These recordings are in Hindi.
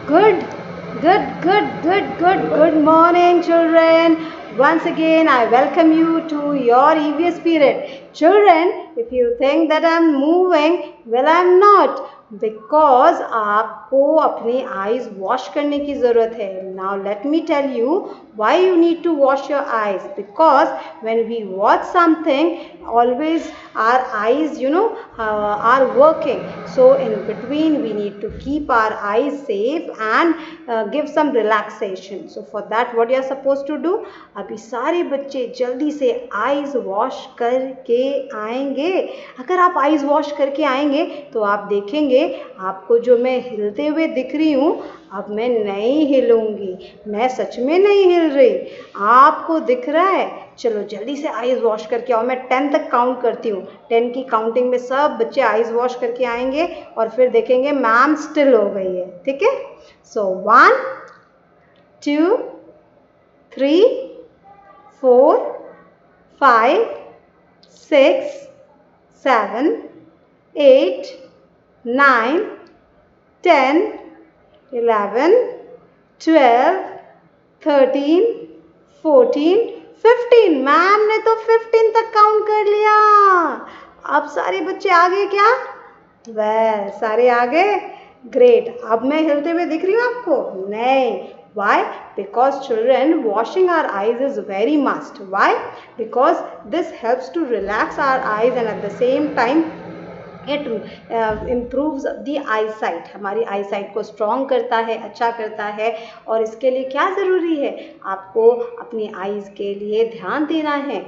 Good, good morning, children. Once again, I welcome you to your EVS period. Children, if you think that I'm moving, well, I'm not. Because आपको अपनी eyes wash करने की ज़रूरत है. Now let me tell you why you need to wash your eyes. Because when we watch something, always our eyes, are working. So in between, we need to keep our eyes safe and give some relaxation. So for that, what you are supposed to do? अभी सारे बच्चे जल्दी से आईज वॉश करके आएंगे. अगर आप आईज वॉश करके आएंगे तो आप देखेंगे आपको जो मैं हिलते हुए दिख रही हूँ, अब मैं नहीं हिलूंगी. मैं सच में नहीं हिल रही, आपको दिख रहा है. चलो जल्दी से आईज वॉश करके आओ. मैं 10 तक काउंट करती हूँ. 10 की काउंटिंग में सब बच्चे आईज वॉश करके आएंगे और फिर देखेंगे मैम स्टिल हो गई है. ठीक है? सो 1 2 3 4 5 6 7 8 9 10 11 12 13 14 15. मैम ने तो 15 तक काउंट कर लिया. अब सारे बच्चे आ गए क्या? वेल, सारे आ गए. ग्रेट. अब मैं हिलते हुए दिख रही हूँ आपको? नहीं. Why? Because children, washing our eyes is very must. Why? Because this helps to relax our eyes and at the same time it improves the eyesight. हमारी eyesight को strong करता है, अच्छा करता है. और इसके लिए क्या ज़रूरी है? आपको अपनी eyes के लिए ध्यान देना है.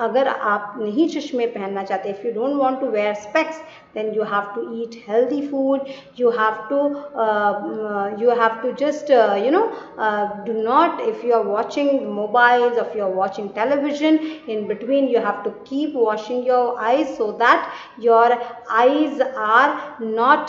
अगर आप नहीं चश्मे पहनना चाहते, if you don't want to wear specs, then you have to eat healthy food. You have to just do not, if you are watching mobiles, if you are watching television, in between you have to keep washing your eyes so that your eyes are not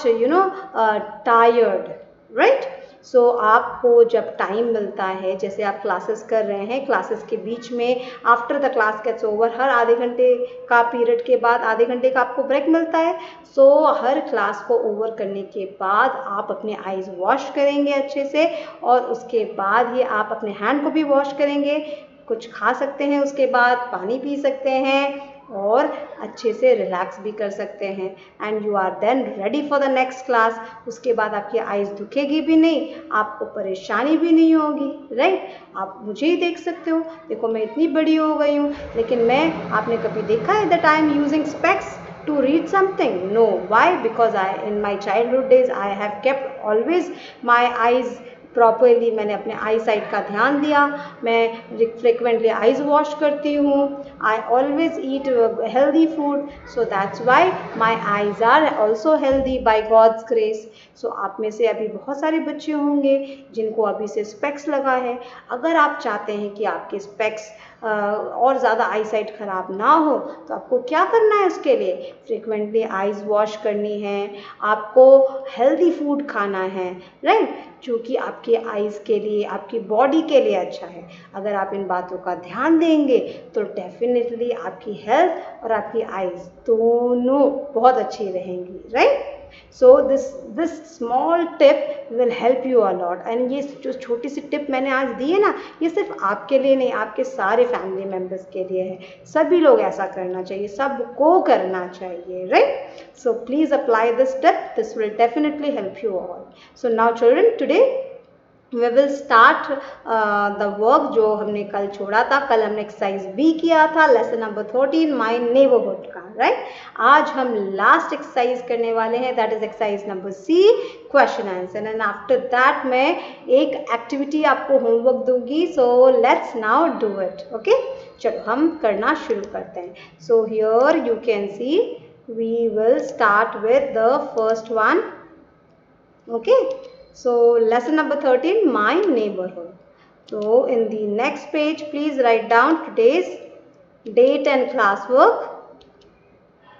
tired, right? सो आपको जब टाइम मिलता है, जैसे आप क्लासेस कर रहे हैं, क्लासेस के बीच में after the class gets over, हर आधे घंटे का पीरियड के बाद आधे घंटे का आपको ब्रेक मिलता है. सो हर क्लास को ओवर करने के बाद आप अपने आईज वॉश करेंगे अच्छे से और उसके बाद ही आप अपने हैंड को भी वॉश करेंगे. कुछ खा सकते हैं, उसके बाद पानी पी सकते हैं और अच्छे से रिलैक्स भी कर सकते हैं. And you are then ready for the next class. उसके बाद आपकी आईज दुखेगी भी नहीं, आपको परेशानी भी नहीं होगी, राइट? आप मुझे ही देख सकते हो. देखो मैं इतनी बड़ी हो गई हूँ, लेकिन आपने कभी देखा है that I am using specs to read something? No. Why? Because in my childhood days I have kept always my eyes properly. मैंने अपने आई साइट का ध्यान दिया. मैं फ्रिक्वेंटली आइज वॉश करती हूँ. I always eat healthy food. So that's why my eyes are also healthy by God's grace. So आप में से अभी बहुत सारे बच्चे होंगे जिनको अभी से स्पेक्स लगा है. अगर आप चाहते हैं कि आपके स्पेक्स और ज़्यादा आई साइट ख़राब ना हो तो आपको क्या करना है? उसके लिए फ्रिक्वेंटली आइज वॉश करनी है, आपको हेल्दी फूड खाना है, राइट? जो कि आपके आइज़ के लिए, आपकी बॉडी के लिए अच्छा है. अगर आप इन बातों का ध्यान देंगे तो डेफिनेटली आपकी हेल्थ और आपकी आइज़ दोनों बहुत अच्छी रहेंगी, right? So this small tip will help you a lot. And ये जो छोटी सी टिप मैंने आज दी है ना, ये सिर्फ आपके लिए नहीं, आपके सारे फैमिली मेम्बर्स के लिए है. सभी लोग ऐसा करना चाहिए, सबको करना चाहिए, right? So please apply this tip. This will definitely help you all. So now children, today we will start the work जो हमने कल छोड़ा था. कल हमने एक्सरसाइज बी किया था, लेसन नंबर 13 माई नेबरहुड का, राइट? आज हम लास्ट एक्सरसाइज करने वाले हैं, that is exercise number C, question answer. And after that मैं एक एक्टिविटी आपको होमवर्क दूंगी. So let's now do it. Okay, चलो हम करना शुरू करते हैं. So here you can see we will start with the first one. Okay, so lesson number 13, my neighborhood. So in the next page please write down today's date and class work.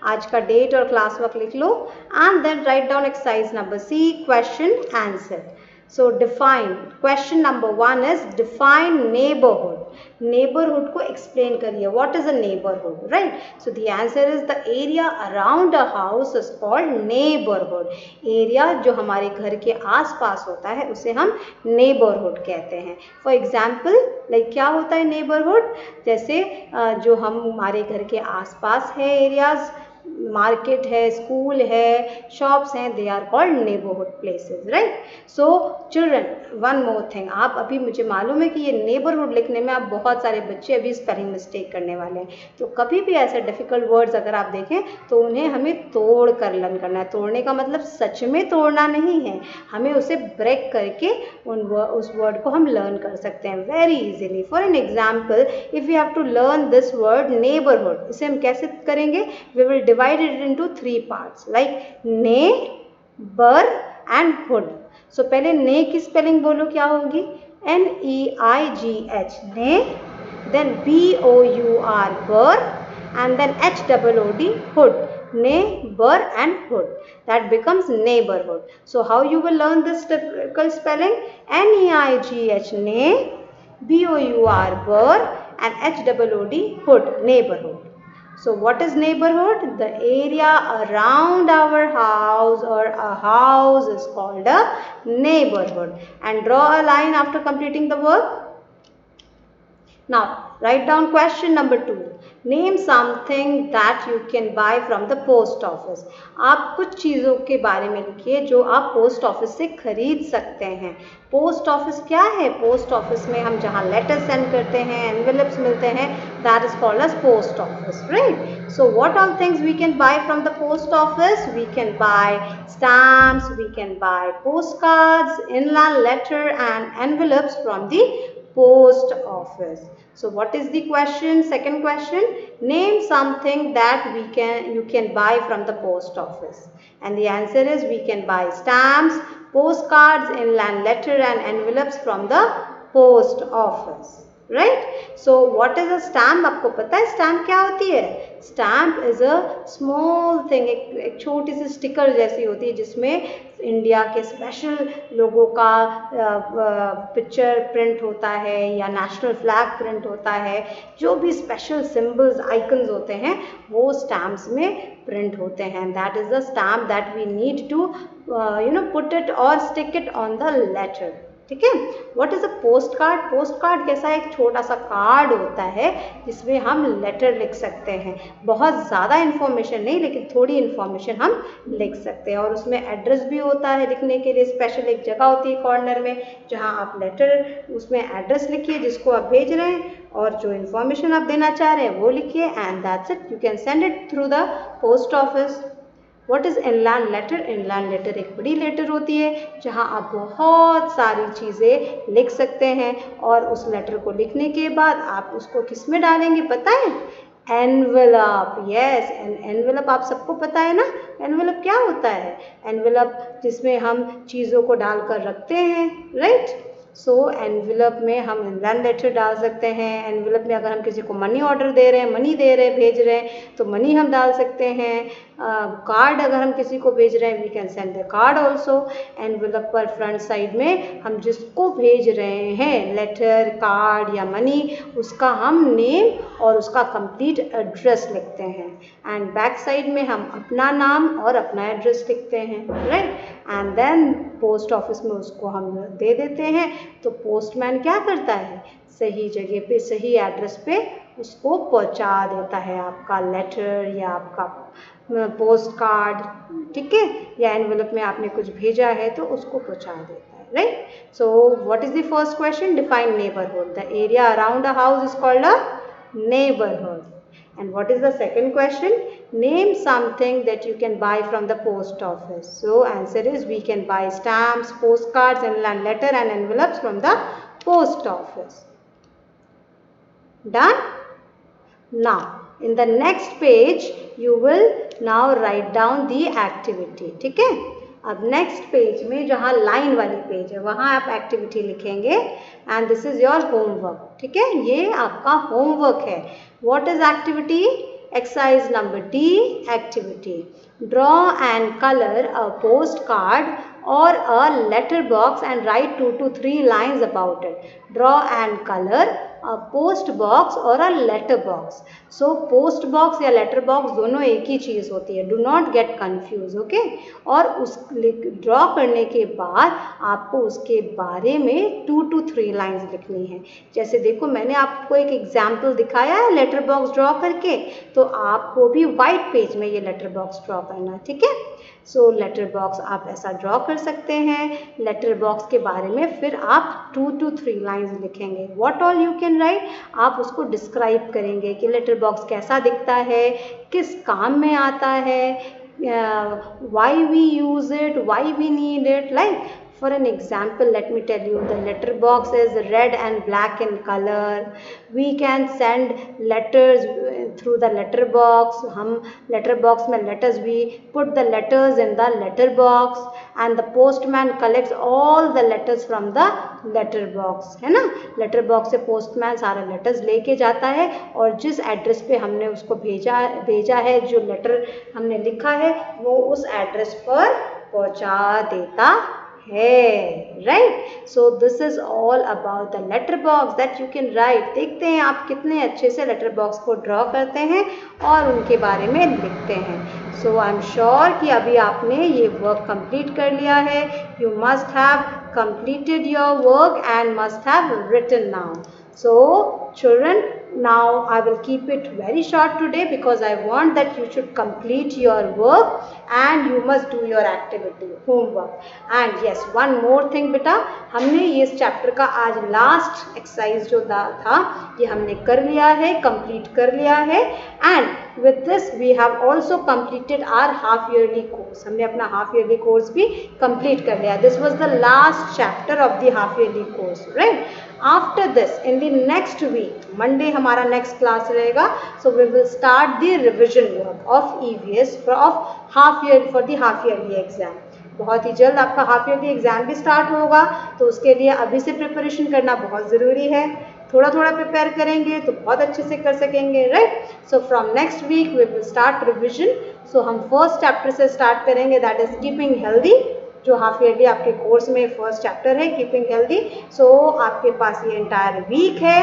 आज का डेट और क्लास वर्क लिख लो. And then write down exercise number C, question answer. So define. Question number 1 is define neighborhood. Neighborhood को explain करिए. What is a neighborhood, right? So the answer is the area around a house is called neighborhood. Area जो हमारे घर के आसपास होता है उसे हम neighborhood कहते हैं. For example, like क्या होता है neighborhood? जैसे जो हमारे घर के आसपास है areas, मार्केट है, स्कूल है, शॉप्स हैं, they are called neighbourhood places, right. So children, one more thing, आप अभी मुझे मालूम है कि ये नेबरहुड लिखने में आप बहुत सारे बच्चे अभी स्पेलिंग मिस्टेक करने वाले हैं. तो कभी भी ऐसे डिफिकल्ट वर्ड्स अगर आप देखें तो उन्हें हमें तोड़ कर लर्न करना है. तोड़ने का मतलब सच में तोड़ना नहीं है, हमें उसे ब्रेक करके उस वर्ड को हम लर्न कर सकते हैं very easily. For an example, if you have to learn this word neighbourhood, इसे हम कैसे करेंगे? We will divided it into 3 parts like ने, बर and hood. So पहले ने की स्पेलिंग बोलो क्या होगी? Neigh, ने, then Bour, बर, and then Hood, hood. Ne, बर and hood. That becomes neighborhood. So how you will learn this difficult spelling? Neigh, ne, Bour, बर and Hood, hood, neighborhood. So what is neighborhood? The area around our house or a house is called a neighborhood. And draw a line after completing the work. Now write down question number 2. Name something that you can buy from the post office. आप कुछ चीज़ों के बारे में लिखिए जो आप पोस्ट ऑफिस से खरीद सकते हैं. पोस्ट ऑफिस क्या है? पोस्ट ऑफिस में हम जहाँ लेटर सेंड करते हैं, एनवेलप्स मिलते हैं, that is called as post office, right. So what all things we can buy from the post office? We can buy stamps, we can buy post cards, inland letter and envelopes from the post office. So what is the question? Second question, name something that you can buy from the post office. And the answer is we can buy stamps, postcards, inland letter and envelopes from the post office. Right. So what is a stamp? आपको पता है स्टैम्प क्या होती है? Stamp is a small thing, एक छोटी सी स्टिकर जैसी होती है जिसमें इंडिया के स्पेशल लोगों का पिक्चर प्रिंट होता है या नेशनल फ्लैग प्रिंट होता है. जो भी स्पेशल सिंबल्स, आइकन्स होते हैं वो स्टैम्प्स में प्रिंट होते हैं. That is the stamp that we need to put it और stick it on the letter. ठीक है. What is a post card? Post card कैसा एक छोटा सा कार्ड होता है जिसमें हम लेटर लिख सकते हैं. बहुत ज़्यादा इन्फॉर्मेशन नहीं, लेकिन थोड़ी इन्फॉर्मेशन हम लिख सकते हैं. और उसमें एड्रेस भी होता है लिखने के लिए. स्पेशल एक जगह होती है कॉर्नर में जहां आप लेटर, उसमें एड्रेस लिखिए जिसको आप भेज रहे हैं और जो इन्फॉर्मेशन आप देना चाह रहे हैं वो लिखिए, and that's it. You can send it through the post office. What is inland letter? Inland letter एक बड़ी लेटर होती है जहां आप बहुत सारी चीज़ें लिख सकते हैं, और उस लेटर को लिखने के बाद आप उसको किस में डालेंगे पता है? एनवेलप. यस, एनवेलप आप सबको पता है ना. एनवेलप क्या होता है? एनवेलप जिसमें हम चीज़ों को डालकर रखते हैं, राइट. सो एनवेलप में हम इनलैंड लेटर डाल सकते हैं. एनवेलप में अगर हम किसी को मनी ऑर्डर दे रहे हैं, मनी दे रहे हैं, भेज रहे हैं तो मनी हम डाल सकते हैं. कार्ड अगर हम किसी को भेज रहे हैं, we can send the card also. Envelope पर फ्रंट साइड में हम जिसको भेज रहे हैं लेटर, कार्ड या मनी, उसका हम नेम और उसका कंप्लीट एड्रेस लिखते हैं. एंड बैक साइड में हम अपना नाम और अपना एड्रेस लिखते हैं, right. And then post office में उसको हम दे देते हैं. तो पोस्टमैन क्या करता है? सही जगह पे, सही एड्रेस पे उसको पहुंचा देता है आपका लेटर या आपका पोस्ट कार्ड. ठीक है. या एनवेलप में आपने कुछ भेजा है तो उसको पहुंचा देता है, right. So what is the first question? Define neighbourhood. The area around a house is called a neighborhood. And what is the second question? Name something that you can buy from the post office. So answer is we can buy stamps, postcards, inland letter and envelopes from the post office. Done? Now in the next page you will now write down the activity. ठीक है. अब नेक्स्ट पेज में जहाँ लाइन वाली पेज है वहाँ आप एक्टिविटी लिखेंगे, and this is your homework. ठीक है. ये आपका होमवर्क है. What is activity? Exercise number D, activity. Draw and colour a post card or a letter box and write 2 to 3 lines about it. Draw and color a post box or a letter box. So post box या letter box दोनों एक ही चीज़ होती है. Do not get confused, okay? और उस ड्रॉ करने के बाद आपको उसके बारे में 2 to 3 लाइन्स लिखनी है. जैसे देखो मैंने आपको एक एग्जाम्पल दिखाया है लेटर बॉक्स ड्रॉ करके, तो आपको भी वाइट पेज में ये लेटर बॉक्स ड्रॉ करना है. ठीक है. सो लेटर बॉक्स आप ऐसा ड्रॉ कर सकते हैं. लेटर बॉक्स के बारे में फिर आप 2 to 3 लाइन्स लिखेंगे. What all you can right, आप उसको डिस्क्राइब करेंगे कि लेटर बॉक्स कैसा दिखता है, किस काम में आता है, why we use it, why we need it. Like for an example, let me tell you, the letter box is red and black in color. We can send letters through the letter box. हम letter box में letters, we put the letters in the letter box and the postman collects all the letters from the letter box. है ना. letter box से postman सारा letters लेके जाता है और जिस एड्रेस पे हमने उसको भेजा है, जो लेटर हमने लिखा है वो उस एड्रेस पर पहुंचा देता है. Right. So this is all about the letter box that you can right. देखते हैं आप कितने अच्छे से लेटर बॉक्स को ड्रॉ करते हैं और उनके बारे में लिखते हैं. सो आई एम श्योर कि अभी आपने ये वर्क कंप्लीट कर लिया है. You must have completed your work and must have written now. So children, now I will keep it very short today because I want that you should complete your work and you must do your activity homework. And yes, one more thing beta, हमने ये इस चैप्टर का आज लास्ट एक्सरसाइज जो था ये हमने कर लिया है, कंप्लीट कर लिया है. And with this we have also completed our half yearly course. हमने अपना हाफ ईयरली कोर्स भी कंप्लीट कर लिया. This was the last chapter of the half yearly course. Right. After this in the next week, Monday हमारा नेक्स्ट क्लास रहेगा. So we will start the revision work of EVS of half year for the half yearly exam. बहुत ही जल्द आपका हाफ ईयरली एग्जाम भी स्टार्ट होगा, तो उसके लिए अभी से प्रिपरेशन करना बहुत ज़रूरी है. थोड़ा थोड़ा प्रिपेयर करेंगे तो बहुत अच्छे से कर सकेंगे. Right. So from next week we will start revision. So हम फर्स्ट चैप्टर से स्टार्ट करेंगे, दैट इज कीपिंग हेल्दी, जो हाफ ईयरली आपके कोर्स में फर्स्ट चैप्टर है, कीपिंग हेल्दी. सो आपके पास ये एंटायर वीक है,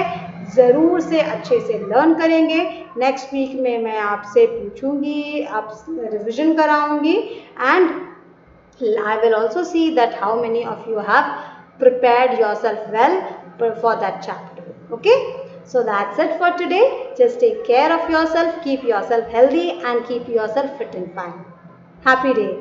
ज़रूर से अच्छे से लर्न करेंगे. नेक्स्ट वीक में मैं आपसे पूछूंगी, आप रिविजन कराऊंगी, and I will also see that how many of you have prepared yourself well for that chapter. Okay, so that's it for today. Just take care of yourself, keep yourself healthy and keep yourself fit and fine. Happy day.